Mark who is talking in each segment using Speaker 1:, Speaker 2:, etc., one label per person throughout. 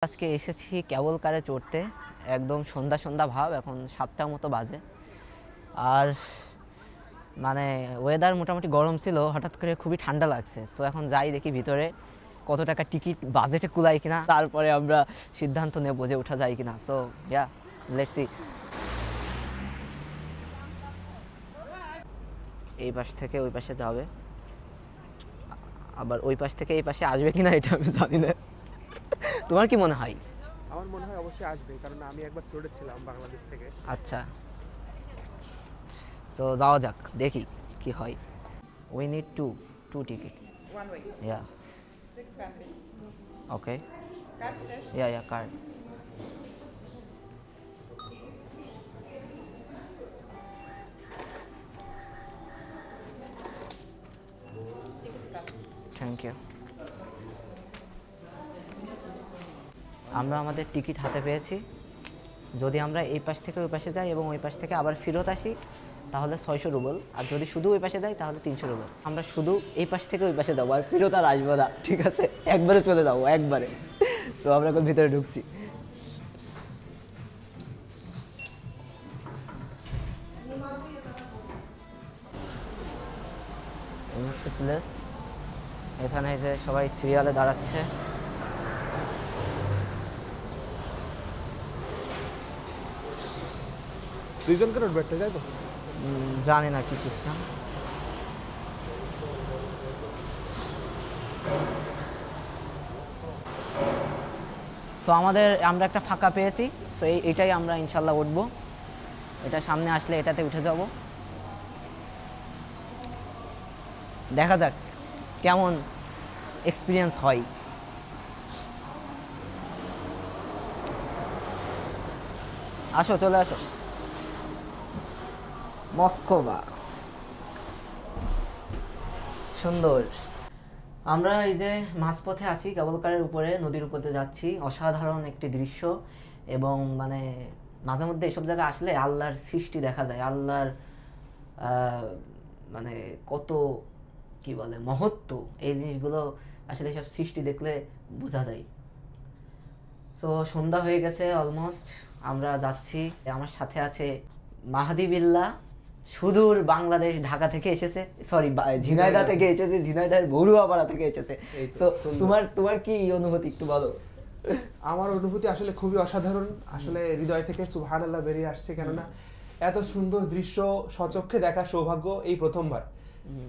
Speaker 1: আজকে এসেছি কেবল কারে চড়তে, একদম সন্ধ্যা সন্ধ্যা ভাব, এখন 7টার মতো বাজে। আর মানে ওয়েদার মোটামুটি গরম ছিল, হঠাৎ করে খুবই ঠান্ডা লাগছে। সো এখন যাই দেখি ভিতরে কত টাকা টিকিট বাজেটে কুলায় কিনা, তারপরে আমরা সিদ্ধান্ত নেব যে ওঠা যায় কিনা। So yeah, let's see. এই পাশ থেকে ওই পাশে যাবে, আবার ওই পাশ থেকে এই পাশে আসবে কিনা এটা আমি জানি না। তোমার কি মনে হয়?
Speaker 2: আমার মনে হয় অবশ্যই আসবে, কারণ আমি একবার চড়েছিলাম বাংলাদেশ থেকে।
Speaker 1: আচ্ছা, তো যাওয়া যাক, দেখি কি হয়। We need two tickets.
Speaker 3: One way.
Speaker 1: Yeah.
Speaker 3: 6 family.
Speaker 1: Okay.
Speaker 3: Card cash?
Speaker 1: Yeah, card.
Speaker 3: Tickets come.
Speaker 1: Thank you. আমরা আমাদের টিকিট হাতে পেয়েছি। যদি আমরা এই পাশ থেকে ওই পাশে যাই এবং ওই পাশ থেকে আবার ফেরত আসি তাহলে 600 রুবল, আর যদি শুধু ওই পাশে যাই তাহলে 300 রুবল। আমরা শুধু এই পাশ থেকে ওই পাশে যাবো, আর ফেরত আর আসবো না, ঠিক আছে? একবারে চলে যাবো, একবারে। তো আমরা এখন ভিতরে ঢুকছি। এই হচ্ছে প্লেস, এখানে যে সবাই সিরিয়ালে দাঁড়াচ্ছে।
Speaker 2: দুইজনকে রোড বেটতে যাই তো।
Speaker 1: জানি না কি সিস্টেম। তো আমরা একটা ফাঁকা পেয়েছি, সো এইটাই আমরা ইনশাল্লাহ উঠবো। এটা সামনে আসলে এটাতে উঠে যাব, দেখা যাক কেমন এক্সপিরিয়েন্স হয়। আসো, চলে আসো। মস্কোভা সুন্দর। আমরা এই যে মাঝপথে আছি, কেবলকারের উপরে, নদীর উপরে যাচ্ছি। অসাধারণ একটি দৃশ্য, এবং মানে মাঝে মধ্যে এসব জায়গায় আসলে আল্লাহর সৃষ্টি দেখা যায়, আল্লাহর মানে কত কি বলে মহত্ব, এই জিনিসগুলো আসলে সব সৃষ্টি দেখলে বোঝা যায়। সো সন্ধ্যা হয়ে গেছে অলমোস্ট, আমরা যাচ্ছি। আমার সাথে আছে মাহাদি বিল্লাহ, সুদূর বাংলাদেশ ঢাকা থেকে এসেছে, সরি ঝিনাইদহ থেকে এসেছে, ঝিনাইদহের বড়ুয়াপাড়া থেকে এসেছে। তো তোমার কি অনুভূতি একটু বলো।
Speaker 2: আমার অনুভূতি আসলে খুবই অসাধারণ, আসলে হৃদয় থেকে সুবহানাল্লাহ বেরিয়ে আসছে, কেননা এত সুন্দর দৃশ্য স্বচক্ষে দেখার সৌভাগ্য এই প্রথমবার।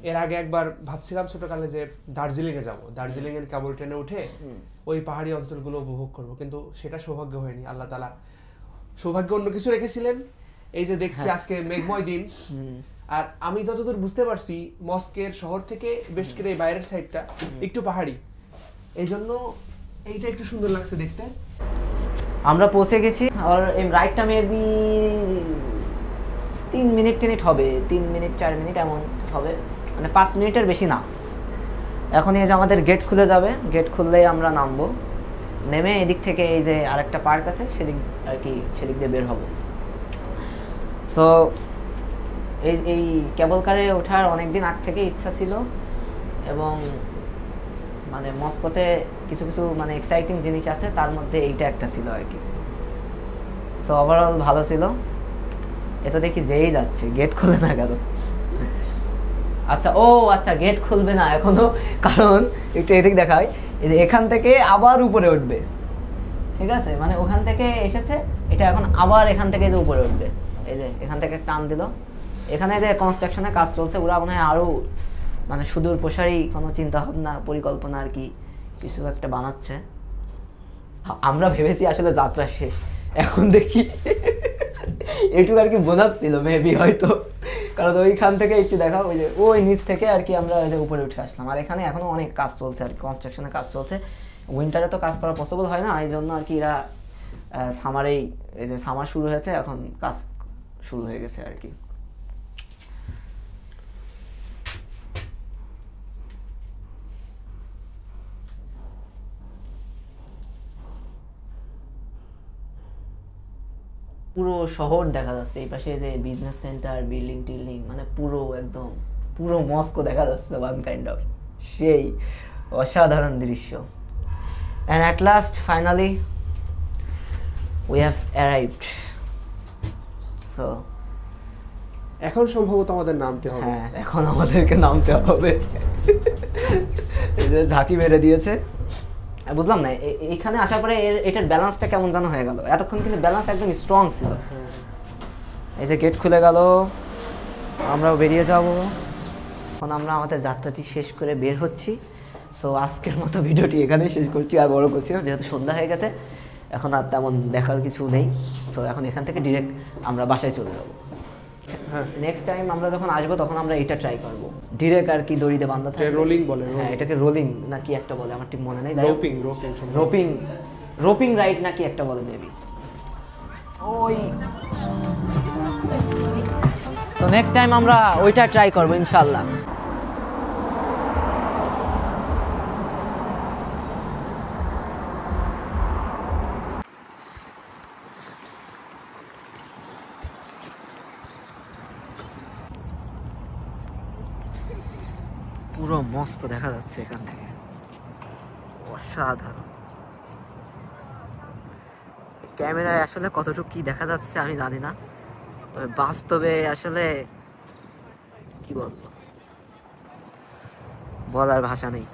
Speaker 2: এর আগে একবার ভাবছিলাম ছোটকালে যে দার্জিলিং এ যাবো, দার্জিলিং এর কেবল ট্রেনে উঠে ওই পাহাড়ি অঞ্চলগুলো উপভোগ করব, কিন্তু সেটা সৌভাগ্য হয়নি। আল্লাহ তাআলা সৌভাগ্য অন্য কিছু রেখেছিলেন। এই যে দেখছি আজকে মেঘময় দিন, আর আমি যতদূর বুঝতে পারছি মস্কের শহর থেকে বেশ করে এই বাইরের সাইডটা একটু পাহাড়ি, এই জন্য এইটা একটু সুন্দর লাগছে দেখতে।
Speaker 1: আমরা পৌঁছে গেছি, আর এই রাইডটা মেবি 3 মিনিট হবে, 3 মিনিট 4 মিনিট এমন হবে, মানে 5 মিনিটের বেশি না। এখন এই যে আমাদের গেট খুলে যাবে, গেট খুললেই আমরা নামবো, নেমে এদিক থেকে এই যে আরেকটা পার্ক আছে সেদিক আর কি, সেদিক দিয়ে বের হবো। সো এই কেবল কারে ওঠার অনেকদিন আগ থেকে ইচ্ছা ছিল, এবং মানে মস্কোতে কিছু কিছু মানে এক্সাইটিং জিনিস আছে, তার মধ্যে এইটা একটা ছিল আর কি। সো ওভারঅল ভালো ছিল। এটা দেখি যেই যাচ্ছে গেট খুলে না কেন। আচ্ছা গেট খুলবে না এখনো, কারণ একটু এদিক দেখায়, এখান থেকে আবার উপরে উঠবে, ঠিক আছে? মানে ওখান থেকে এসেছে, এটা এখন আবার এখান থেকে যে উপরে উঠবে। এই যে এখান থেকে টান দিল, এখানে যে কনস্ট্রাকশনের কাজ চলছে, ওরা মনে হয় আরো মানে সুদূর প্রসারী কোনো চিন্তা ভাবনা পরিকল্পনা আর কি কিছু একটা বানাচ্ছে। আমরা ভেবেছি আসলে যাত্রা শেষ, এখন দেখি এইটুকু আর কি বোনাস ছিল মেবি হয়তো, কারণ ওইখান থেকে একটু দেখা, ওই যে ওই নিচ থেকে আর কি আমরা ওই যে উপরে উঠে আসলাম। আর এখানে এখনো অনেক কাজ চলছে আর কি, কনস্ট্রাকশনের কাজ চলছে। উইন্টারে তো কাজ করা পসিবল হয় না, এই জন্য আর কি এরা সামারেই, এই যে সামার শুরু হয়েছে, এখন কাজ শুরু হয়ে গেছে আর কি। পুরো শহর দেখা যাচ্ছে, এই পাশে যে বিজনেস সেন্টার, বিল্ডিং টিল্ডিং, মানে পুরো একদম পুরো মস্কো দেখা যাচ্ছে ওয়ান কাইন্ড অফ। সেই অসাধারণ দৃশ্য। And at last finally we have arrived. So
Speaker 2: এখন সম্ভবত আমাদের নামতে হবে।
Speaker 1: হ্যাঁ, এখন আমাদেরকে নামতে হবে। এই যে ঝাঁকি মেরে দিয়েছে। বুঝলাম না এইখানে আসার পরে এটার ব্যালেন্সটা কেমন যেন হয়ে গেল। এতক্ষণ কিন্তু ব্যালেন্স একদম স্ট্রং ছিল। এই যে গেট খুলে গেল, আমরাও বেরিয়ে যাব। এখন আমরা আমাদের যাত্রাটি শেষ করে বের হচ্ছি। সো আজকের মতো ভিডিওটি এখানেই শেষ করছি, আর বড় করছি না, যেহেতু সন্ধ্যা হয়ে গেছে। এখন আর তেমন দেখার কিছু নেই। তো এখন এখান থেকে ডিরেক্ট আমরা বাসায় চলে যাবো।
Speaker 2: হ্যাঁ,
Speaker 1: নেক্সট টাইম আমরা যখন আসবো তখন আমরা এটা ট্রাই করবো, ডিরেক্ট আর কি দড়িতে বাঁধা থাকে।
Speaker 2: রোলিং বলে।
Speaker 1: হ্যাঁ, এটাকে রোলিং না কি একটা বলে, আমার ঠিক মনে নেই।
Speaker 2: রোপিং
Speaker 1: রোপিং রাইড না কি একটা বলে মেবি। ওই সো নেক্সট টাইম আমরা ওইটা ট্রাই করবো ইনশাআল্লাহ। পুরো মস্কো দেখা যাচ্ছে এখান থেকে, অসাধারণ। ক্যামেরায় আসলে কতটুকু কি দেখা যাচ্ছে আমি জানি না, তবে বাস্তবে আসলে কি বলবো, বলার ভাষা নেই।